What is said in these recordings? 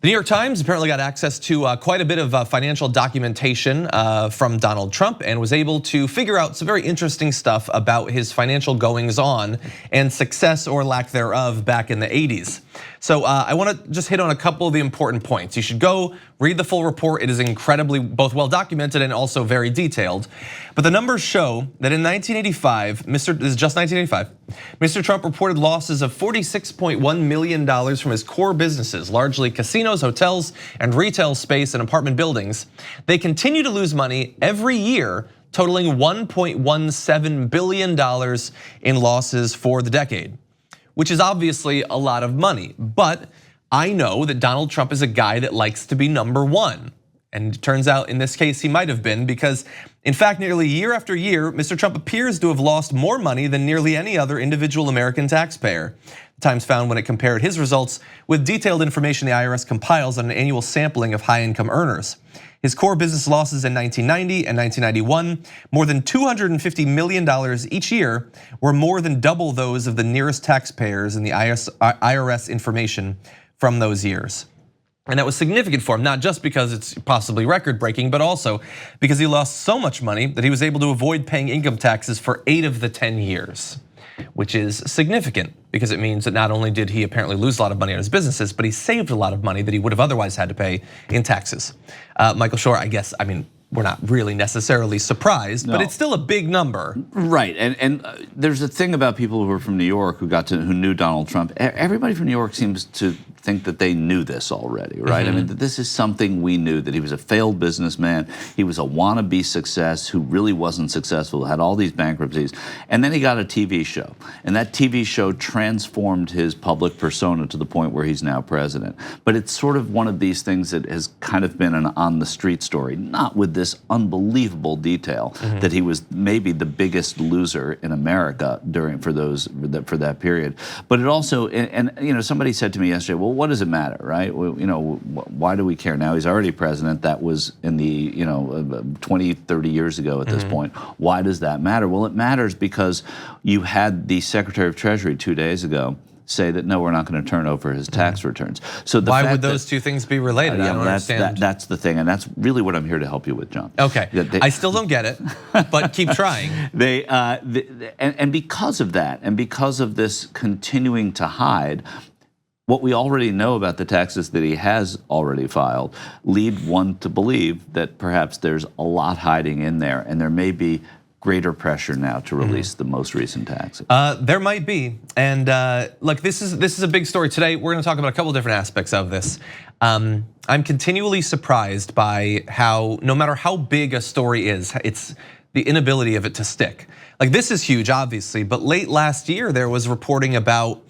The New York Times apparently got access to quite a bit of financial documentation from Donald Trump and was able to figure out some very interesting stuff about his financial goings on and success or lack thereof back in the 80s. So I wanna just hit on a couple of the important points. You should go read the full report. It is incredibly both well documented and also very detailed. But the numbers show that in 1985, this is just 1985, Mr. Trump reported losses of $46.1 million from his core businesses, largely casinos, hotels, and retail space and apartment buildings. They continue to lose money every year, totaling $1.17 billion in losses for the decade, which is obviously a lot of money. But I know that Donald Trump is a guy that likes to be number one. And it turns out in this case he might have been, because in fact nearly year after year, Mr. Trump appears to have lost more money than nearly any other individual American taxpayer. The Times found when it compared his results with detailed information the IRS compiles on an annual sampling of high income earners. His core business losses in 1990 and 1991, more than $250 million each year, were more than double those of the nearest taxpayers in the IRS information from those years. And that was significant for him, not just because it's possibly record breaking, but also because he lost so much money that he was able to avoid paying income taxes for 8 of the 10 years, which is significant because it means that not only did he apparently lose a lot of money on his businesses, but he saved a lot of money that he would have otherwise had to pay in taxes. Michael Shore, I mean, we're not really necessarily surprised, but it's still a big number. Right, and there's a thing about people who are from New York who knew Donald Trump. Everybody from New York seems to think that they knew this already, right? I mean, that this is something we knew, that he was a failed businessman, he was a wannabe success who really wasn't successful, had all these bankruptcies, and then he got a TV show, and that TV show transformed his public persona to the point where he's now president. But it's sort of one of these things that has kind of been an on-the-street story, not with this unbelievable detail that he was maybe the biggest loser in America for that period. But it also, and somebody said to me yesterday, well, what does it matter, right? Well, why do we care now? He's already president. That was in the 20, 30 years ago at this point. Why does that matter? Well, it matters because you had the Secretary of Treasury 2 days ago say that no, we're not going to turn over his tax returns. So why would those two things be related? I don't understand. That's the thing, and that's really what I'm here to help you with, John. Okay, I still don't get it, but keep trying. And because of that, and because of this continuing to hide, what we already know about the taxes that he has already filed lead one to believe that perhaps there's a lot hiding in there, and there may be greater pressure now to release the most recent taxes. There might be, and look, this is a big story today. We're going to talk about a couple different aspects of this. I'm continually surprised by how, no matter how big a story is, it's the inability of it to stick. Like, this is huge, obviously, but late last year there was reporting about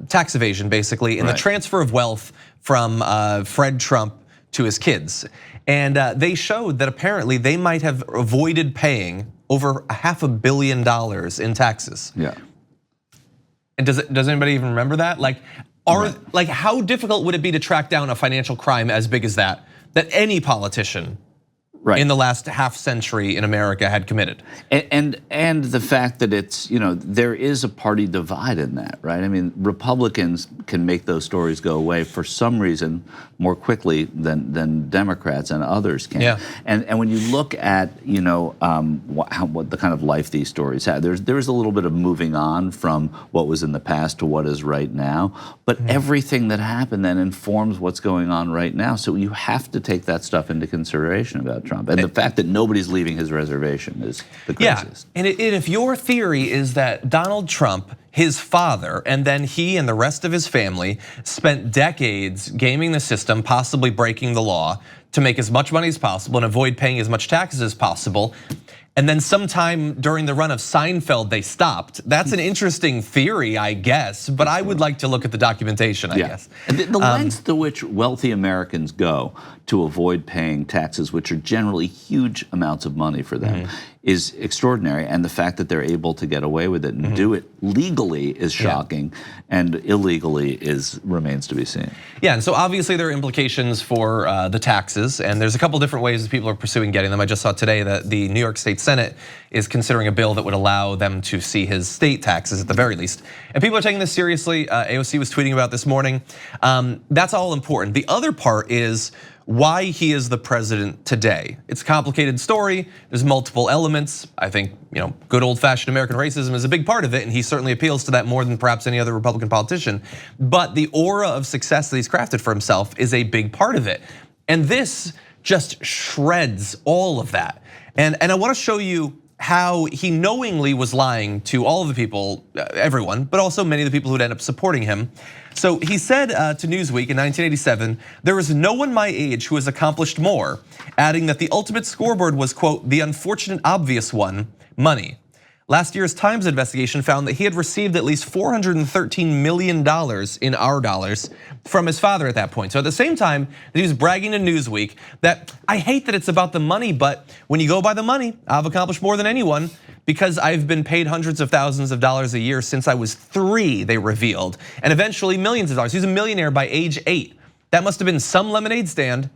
tax evasion, basically, and the transfer of wealth from Fred Trump to his kids. And they showed that apparently they might have avoided paying over $500 million in taxes. Yeah. And does anybody even remember that? Like, how difficult would it be to track down a financial crime as big as that any politician in the last half century in America had committed? And the fact that it's, there is a party divide in that, right? I mean, Republicans can make those stories go away for some reason more quickly than Democrats and others can. Yeah. And when you look at, what the kind of life these stories have, there's a little bit of moving on from what was in the past to what is right now. But everything that happened then informs what's going on right now. So you have to take that stuff into consideration about Trump. And the fact that nobody's leaving his reservation is the craziest. Yeah, and if your theory is that Donald Trump, his father, and then he and the rest of his family spent decades gaming the system, possibly breaking the law to make as much money as possible and avoid paying as much taxes as possible, and then sometime during the run of Seinfeld they stopped. That's an interesting theory, I guess, but I would like to look at the documentation, I guess. And the lengths to which wealthy Americans go to avoid paying taxes, which are generally huge amounts of money for them, is extraordinary, and the fact that they're able to get away with it and do it legally is shocking, and illegally remains to be seen. Yeah, and so obviously there are implications for the taxes, and there's a couple different ways that people are pursuing getting them. I just saw today that the New York State Senate is considering a bill that would allow them to see his state taxes at the very least. And people are taking this seriously. AOC was tweeting about this morning. That's all important. The other part is why he is the president today. It's a complicated story. There's multiple elements. I think good old-fashioned American racism is a big part of it, and he certainly appeals to that more than perhaps any other Republican politician. But the aura of success that he's crafted for himself is a big part of it. And this just shreds all of that. And I want to show you how he knowingly was lying to all of the people, everyone, but also many of the people who'd end up supporting him. So he said to Newsweek in 1987, "There is no one my age who has accomplished more," adding that the ultimate scoreboard was, quote, "the unfortunate obvious one, money." Last year's Times investigation found that he had received at least $413 million in our dollars from his father at that point. So at the same time that he was bragging to Newsweek that, "I hate that it's about the money, but when you go by the money, I've accomplished more than anyone because I've been paid hundreds of thousands of dollars a year since I was 3, they revealed, and eventually millions of dollars. He's a millionaire by age 8. That must have been some lemonade stand.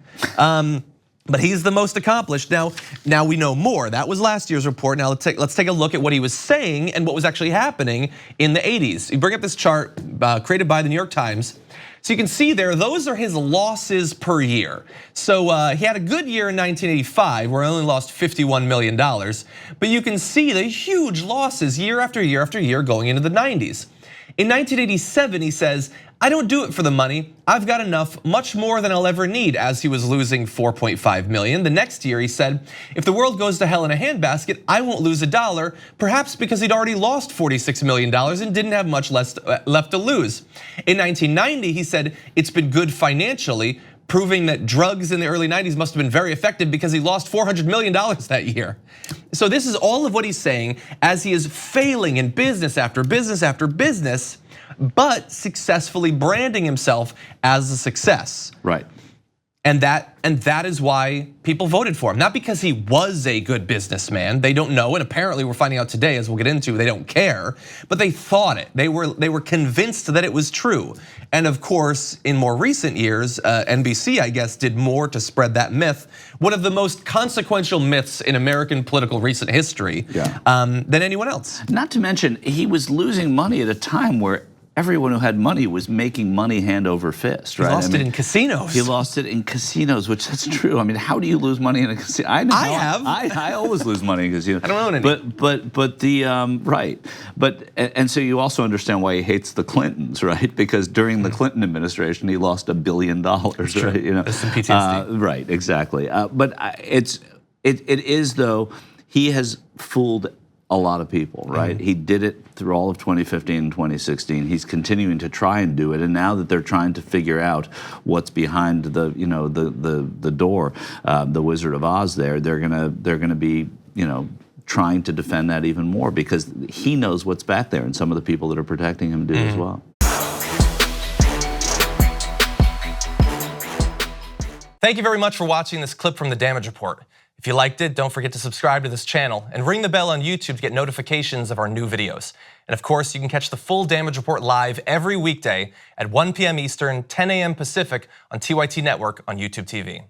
But he's the most accomplished. Now we know more. That was last year's report. Now let's take a look at what he was saying and what was actually happening in the 80s. You bring up this chart created by the New York Times. So you can see there, those are his losses per year. So he had a good year in 1985 where he only lost $51 million. But you can see the huge losses year after year after year going into the 90s. In 1987, he says, "I don't do it for the money. I've got enough, much more than I'll ever need," as he was losing 4.5 million. The next year he said, "If the world goes to hell in a handbasket, I won't lose a dollar," perhaps because he'd already lost $46 million and didn't have much left to lose. In 1990, he said, "It's been good financially," proving that drugs in the early 90s must have been very effective because he lost $400 million that year. So this is all of what he's saying as he is failing in business after business after business, but successfully branding himself as a success. Right. And that is why people voted for him. Not because he was a good businessman. They don't know, and apparently we're finding out today, as we'll get into, they don't care. But they thought it. They were convinced that it was true. And of course, in more recent years, NBC, I guess, did more to spread that myth. One of the most consequential myths in American political recent history than anyone else. Not to mention, he was losing money at a time where everyone who had money was making money hand over fist, right? He lost it in casinos. He lost it in casinos, which is true. I mean, how do you lose money in a casino? I have. I always lose money in casinos. I don't own any. But the right. And so you also understand why he hates the Clintons, right? Because during the Clinton administration, he lost $1 billion, right? That's some PTSD. Right, exactly. But it is though, he has fooled a lot of people, right? He did it through all of 2015 and 2016. He's continuing to try and do it, and now that they're trying to figure out what's behind the the door, the Wizard of Oz, they're gonna be trying to defend that even more because he knows what's back there, and some of the people that are protecting him do as well. Thank you very much for watching this clip from the Damage Report. If you liked it, don't forget to subscribe to this channel and ring the bell on YouTube to get notifications of our new videos. And of course, you can catch the full Damage Report live every weekday at 1 p.m. Eastern, 10 a.m. Pacific on TYT Network on YouTube TV.